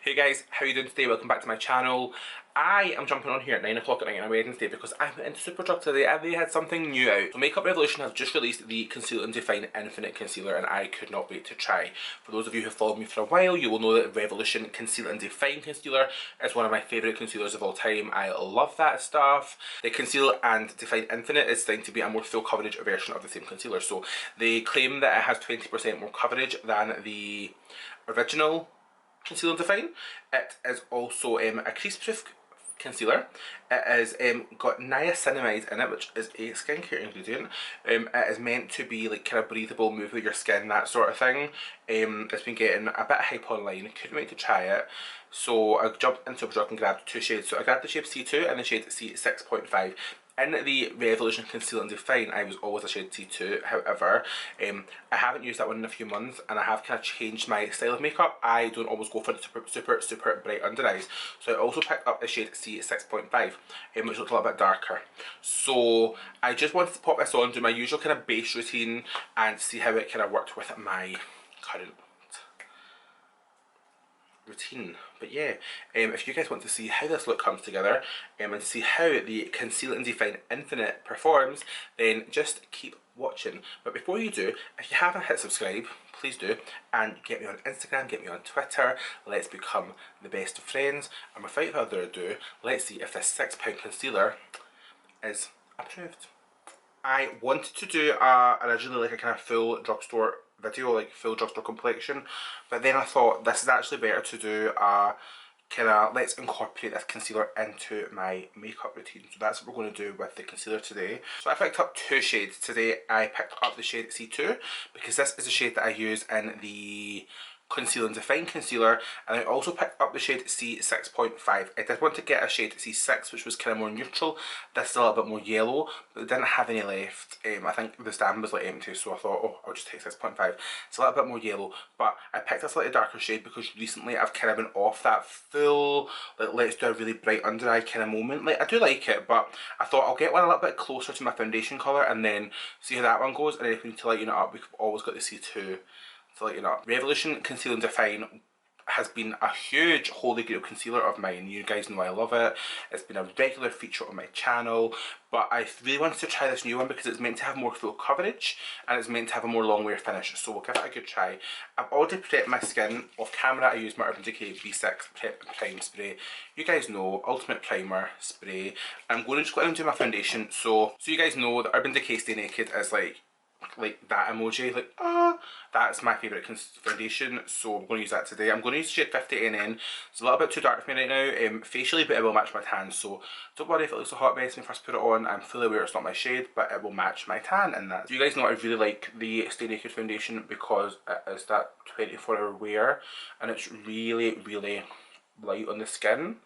Hey guys, how are you doing today? Welcome back to my channel. I am jumping on here at 9 o'clock at night on a Wednesday because I went into Superdrug today and they had something new out. So Makeup Revolution have just released the Conceal and Define Infinite Concealer and I could not wait to try. For those of you who have followed me for a while, you will know that Revolution Conceal and Define Concealer is one of my favourite concealers of all time. I love that stuff. The Conceal and Define Infinite is designed to be a more full coverage version of the same concealer. So they claim that it has 20% more coverage than the original Conceal and Define. It is also a crease proof concealer. It has got niacinamide in it, which is a skincare ingredient. It is meant to be like kind of breathable, move with your skin, that sort of thing. It's been getting a bit hype online, couldn't wait to try it. So I jumped into Superdrug and grabbed two shades. So I grabbed the shade C2 and the shade C6.5. In the Revolution Conceal and Define, I was always a shade C2. However, I haven't used that one in a few months and I have kind of changed my style of makeup. I don't always go for the super bright under eyes. So I also picked up the shade C6.5, which looks a little bit darker. So I just wanted to pop this on, do my usual kind of base routine and see how it kind of worked with my current routine. But yeah, if you guys want to see how this look comes together and see how the Conceal and Define Infinite performs, then just keep watching. But before you do, if you haven't hit subscribe, please do, and get me on Instagram, get me on Twitter. Let's become the best of friends. And without further ado, let's see if this £6 concealer is approved. I wanted to do originally like a kind of full drugstore video, like full drugstore complexion, but then I thought this is actually better to do a kind of let's incorporate this concealer into my makeup routine. So that's what we're going to do with the concealer today. So I picked up two shades today. I picked up the shade C2 because this is the shade that I use in the Conceal and Define concealer, and I also picked up the shade C6.5. I did want to get a shade C6 which was kind of more neutral. This is a little bit more yellow, but it didn't have any left. I think the stand was like empty, so I thought, oh, I'll just take 6.5. It's a little bit more yellow, but I picked a slightly darker shade because recently I've kind of been off that full, like, let's do a really bright under eye kind of moment. Like, I do like it, but I thought I'll get one a little bit closer to my foundation colour and then see how that one goes, and then if we need to lighten it up, we've always got the C2 to lighten up. Revolution Conceal and Define has been a huge holy grail concealer of mine. You guys know I love it. It's been a regular feature on my channel, but I really wanted to try this new one because it's meant to have more full coverage and it's meant to have a more long wear finish, so we'll give it a good try. I've already prepped my skin. Off camera I used my Urban Decay B6 Prep Prime Spray. You guys know, Ultimate Primer Spray. I'm going to just go in and do my foundation. So you guys know that Urban Decay Stay Naked is like that emoji, like that's my favourite foundation, so I'm going to use that today. I'm going to use shade 50 NN. It's a little bit too dark for me right now facially, but it will match my tan, so don't worry if it looks a hot mess when I first put it on. I'm fully aware it's not my shade, but it will match my tan in that. You guys know I really like the Stay Naked foundation because it is that 24-hour wear and it's really light on the skin.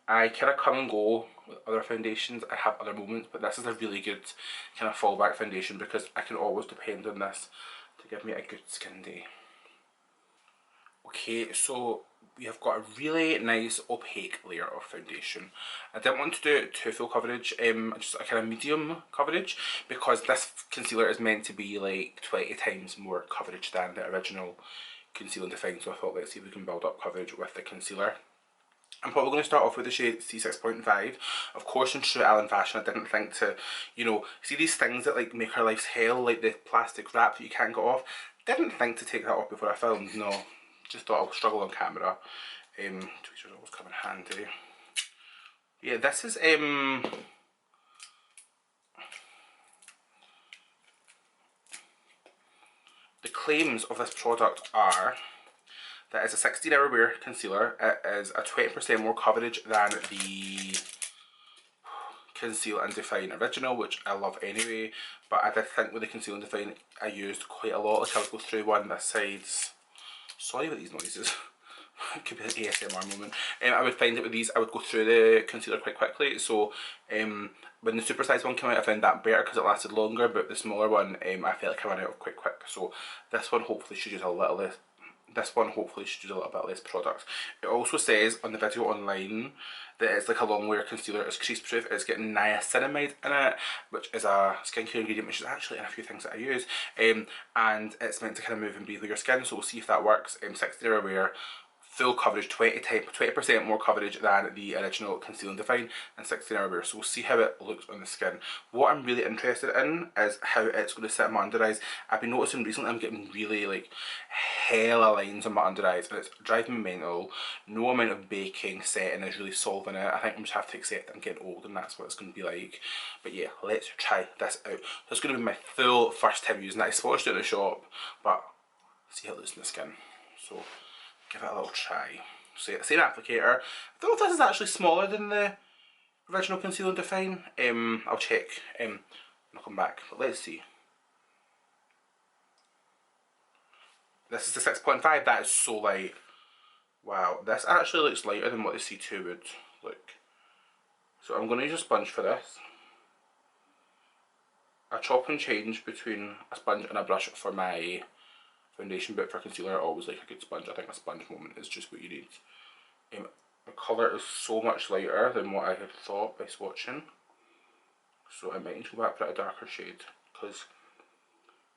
I kind of come and go with other foundations. I have other moments, but this is a really good kind of fallback foundation because I can always depend on this to give me a good skin day. Okay, so we have got a really nice opaque layer of foundation. I didn't want to do too full coverage, just a kind of medium coverage, because this concealer is meant to be like 20 times more coverage than the original Conceal and Define, so I thought let's see if we can build up coverage with the concealer. I'm probably going to start off with the shade C6.5. Of course, in true Allan fashion, I didn't think to, you know, see these things that like make our lives hell, like the plastic wrap that you can't get off. Didn't think to take that off before I filmed, no. Just thought I'll struggle on camera. Tweezers always come in handy. Yeah, this is, the claims of this product are that it's a 16-hour wear concealer. It is a 20% more coverage than the Conceal and Define original, which I love anyway, but I did think with the Conceal and Define I used quite a lot. Like I'll go through one this side's, sorry about these noises, it could be an ASMR moment. I would find that with these I would go through the concealer quite quickly, so when the supersized one came out I found that better because it lasted longer, but the smaller one I felt like I ran out of quite quick, so this one hopefully should use a little less. This one hopefully should use a little bit less product. It also says on the video online that it's like a long wear concealer, it's crease proof, it's getting niacinamide in it, which is a skincare ingredient which is actually in a few things that I use, and it's meant to kind of move and breathe with your skin, so we'll see if that works. 16-hour wear, full coverage, 20% more coverage than the original Conceal and Define in 16 hour wear. So we'll see how it looks on the skin. What I'm really interested in is how it's going to sit on my under eyes. I've been noticing recently I'm getting really like hella lines on my under eyes and it's driving me mental. No amount of baking setting is really solving it. I think I'm just have to accept I'm getting old and that's what it's going to be like. But yeah, let's try this out. So it's going to be my full first time using it. I swatched it in the shop, but see how it looks in the skin. So give it a little try. So yeah, same applicator. I don't know if this is actually smaller than the original Conceal and Define. I'll check and I'll come back. But let's see. This is the 6.5. That is so light. Wow, this actually looks lighter than what the C2 would look. So I'm going to use a sponge for this. I chop and change between a sponge and a brush for my foundation, but for concealer I always like a good sponge. I think a sponge moment is just what you need. The colour is so much lighter than what I had thought by swatching, so I might need to go back for a darker shade because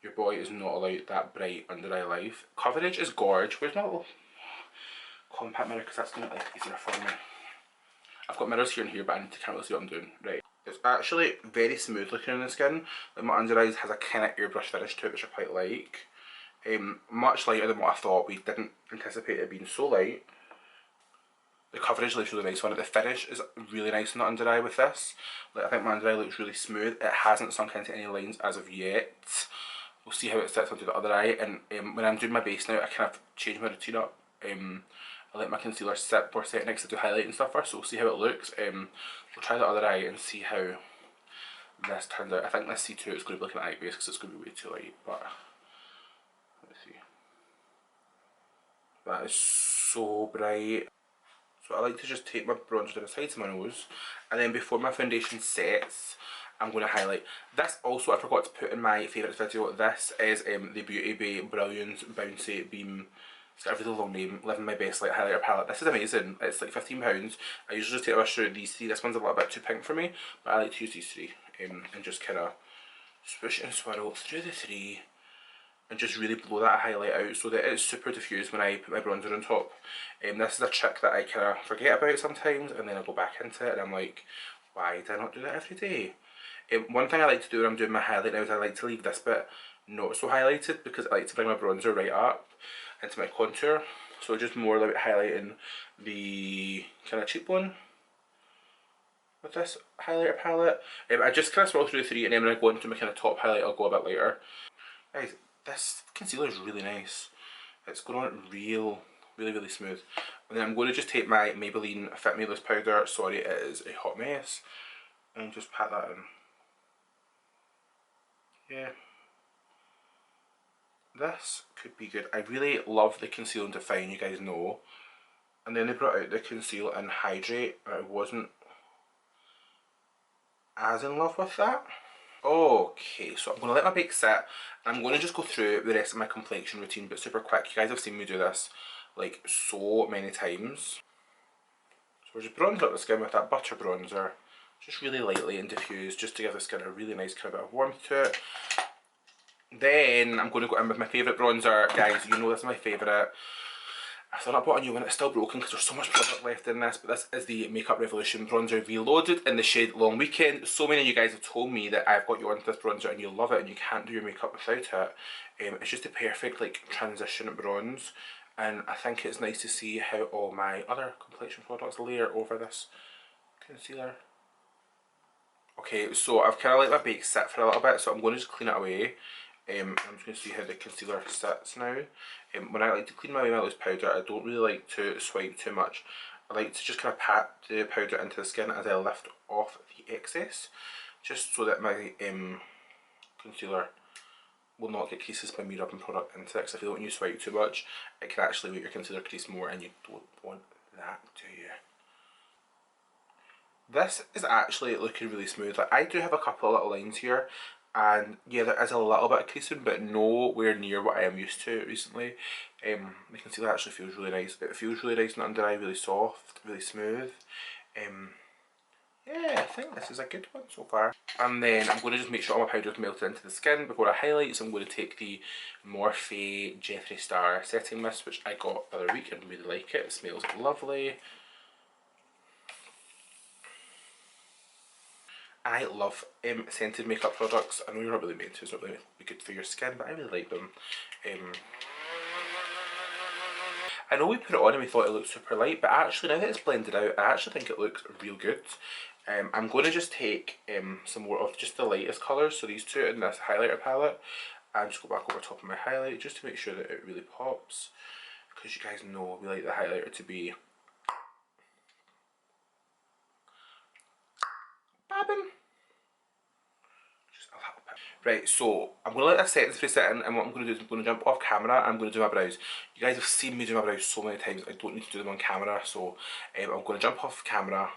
your boy is not allowed that bright under eye life. Coverage is gorge. Where's my little compact mirror, because that's going to make life easier for me. I've got mirrors here and here, but I need to can't really see what I'm doing. Right, it's actually very smooth looking on the skin. Like my under eyes has a kind of airbrush finish to it, which I quite like. Much lighter than what I thought. We didn't anticipate it being so light. The coverage looks really nice on it. The finish is really nice on the under eye with this. Like, I think my under eye looks really smooth. It hasn't sunk into any lines as of yet. We'll see how it sits onto the other eye. And when I'm doing my base now, I kind of change my routine up. I let my concealer sit for a second next to do highlight and stuff first, so we'll see how it looks. We'll try the other eye and see how this turns out. I think this C2 is going to be looking at eye base because it's going to be way too light, but let's see. That is so bright. So I like to just take my bronzer to the sides of my nose, and then before my foundation sets, I'm going to highlight. This also I forgot to put in my favourites video. This is the Beauty Bay Brilliance Bouncy Beam. It's got a really long name. Living My Best Light Highlighter Palette. This is amazing. It's like £15. I usually just take a brush through these three. This one's a little bit too pink for me, but I like to use these three and just kind of swoosh and swirl through the three and just really blow that highlight out so that it's super diffused when I put my bronzer on top. This is a trick that I kind of forget about sometimes, and then I go back into it and I'm like, why did I not do that every day? One thing I like to do when I'm doing my highlight now is I like to leave this bit not so highlighted because I like to bring my bronzer right up into my contour. So just more like highlighting the kind of cheekbone with this highlighter palette. I just kind of swirl through the three, and then when I go into my kind of top highlight I'll go a bit later. Guys, this concealer is really nice. It's going on really smooth. And then I'm going to just take my Maybelline Fit Me Loose powder, sorry it is a hot mess, and just pat that in. Yeah. This could be good. I really love the Conceal and Define, you guys know. And then they brought out the Conceal and Hydrate, and I wasn't as in love with that. Okay, so I'm going to let my bake sit, and I'm going to just go through the rest of my complexion routine, but super quick. You guys have seen me do this like so many times. So we're just bronzing up the skin with that butter bronzer, just really lightly and diffused, just to give the skin a really nice kind of bit of warmth to it. Then I'm going to go in with my favourite bronzer. Guys, you know this is my favourite. I thought I bought a new one, it's still broken because there's so much product left in this, but this is the Makeup Revolution Bronzer Reloaded in the shade Long Weekend. So many of you guys have told me that I've got you onto this bronzer and you love it and you can't do your makeup without it. It's just a perfect like transition bronze, and I think it's nice to see how all my other complexion products layer over this concealer. Okay, so I've kind of let my bake sit for a little bit, so I'm going to just clean it away. I'm just going to see how the concealer sits now. When I like to clean my loose powder, I don't really like to swipe too much. I like to just kind of pat the powder into the skin as I lift off the excess, just so that my concealer will not get creases by me rubbing product into it, because I feel when you swipe too much, it can actually make your concealer crease more, and you don't want that, do you? This is actually looking really smooth. Like, I do have a couple of little lines here, and yeah, there is a little bit of creasing, but nowhere near what I am used to recently. The concealer actually feels really nice. It feels really nice on the under eye, really soft, really smooth. yeah, I think this is a good one so far. And then I'm going to just make sure all my powder is melted into the skin before I highlight. So I'm going to take the Morphe Jeffree Star setting mist, which I got the other week and really like it. It smells lovely. I love scented makeup products. I know you're not really meant to, it's not really good for your skin, but I really like them. I know we put it on and we thought it looked super light, but actually now that it's blended out, I actually think it looks real good. I'm going to just take some more of just the lightest colours, so these two in this highlighter palette, and just go back over top of my highlight just to make sure that it really pops, because you guys know we like the highlighter to be bobbing. Just a little bit. Right, so I'm going to let this set spray sit in, and what I'm going to do is I'm going to jump off camera and I'm going to do my brows. You guys have seen me do my brows so many times, I don't need to do them on camera, so I'm going to jump off camera,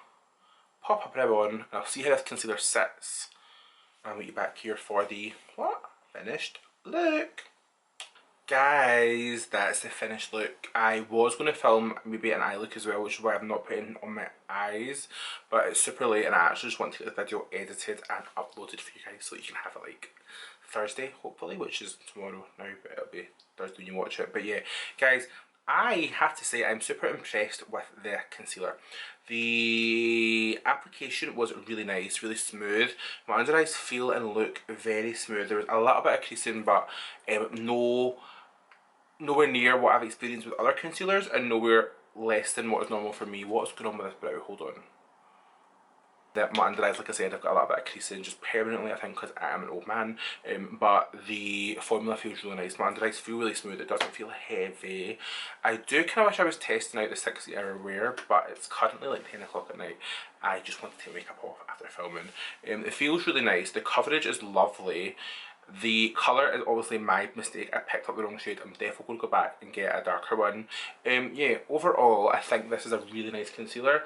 pop a brow on, and I'll see how this concealer sits. And I'll meet you back here for the, what? Finished look. Guys, that's the finished look. I was going to film maybe an eye look as well, which is why I'm not putting on my eyes, but it's super late and I actually just want to get the video edited and uploaded for you guys so that you can have it like Thursday hopefully, which is tomorrow now, but it'll be Thursday when you watch it. But yeah, guys, I have to say I'm super impressed with the concealer. The application was really nice, really smooth. My under eyes feel and look very smooth. There was a little bit of creasing, but nowhere near what I've experienced with other concealers, and nowhere less than what is normal for me. What's going on with this brow? Hold on. That my under eyes, like I said, I've got a little bit of creasing just permanently, I think, because I am an old man. But the formula feels really nice. My under eyes feel really smooth. It doesn't feel heavy. I do kind of wish I was testing out the 60-hour wear, but it's currently like 10 o'clock at night. I just want to take makeup off after filming. It feels really nice. The coverage is lovely. The colour is obviously my mistake. I picked up the wrong shade. I'm definitely going to go back and get a darker one. Yeah, overall, I think this is a really nice concealer.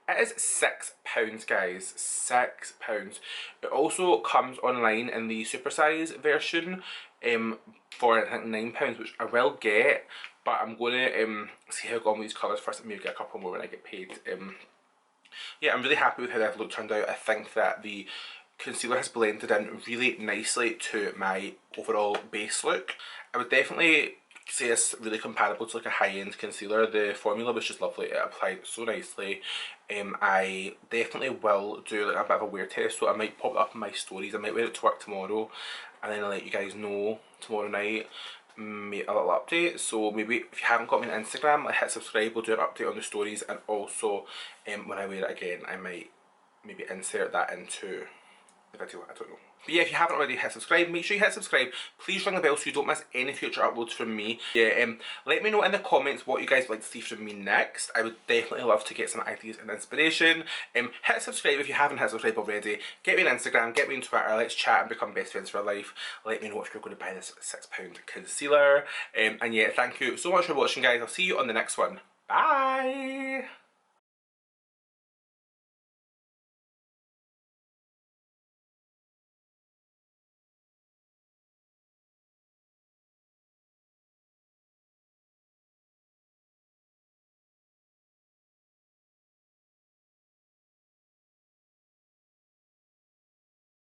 It is £6, guys. £6. It also comes online in the supersize version for I think £9, which I will get. But I'm going to see how I go on with these colours first and maybe get a couple more when I get paid. Yeah, I'm really happy with how that look turned out. I think that the concealer has blended in really nicely to my overall base look. I would definitely say it's really comparable to like a high-end concealer. The formula was just lovely. It applied so nicely. I definitely will do like a bit of a wear test, so I might pop it up in my stories. I might wear it to work tomorrow and then I'll let you guys know tomorrow night. Make a little update. So maybe if you haven't got me on Instagram, like hit subscribe. We'll do an update on the stories, and also when I wear it again I might maybe insert that into the video, I don't know. But yeah, if you haven't already hit subscribe, make sure you hit subscribe. Please ring the bell so you don't miss any future uploads from me. Yeah, let me know in the comments what you guys would like to see from me next. I would definitely love to get some ideas and inspiration. Hit subscribe if you haven't hit subscribe already. Get me on Instagram, get me on Twitter, let's chat and become best friends for life. Let me know if you're going to buy this £6 concealer. And yeah, thank you so much for watching, guys. I'll see you on the next one. Bye!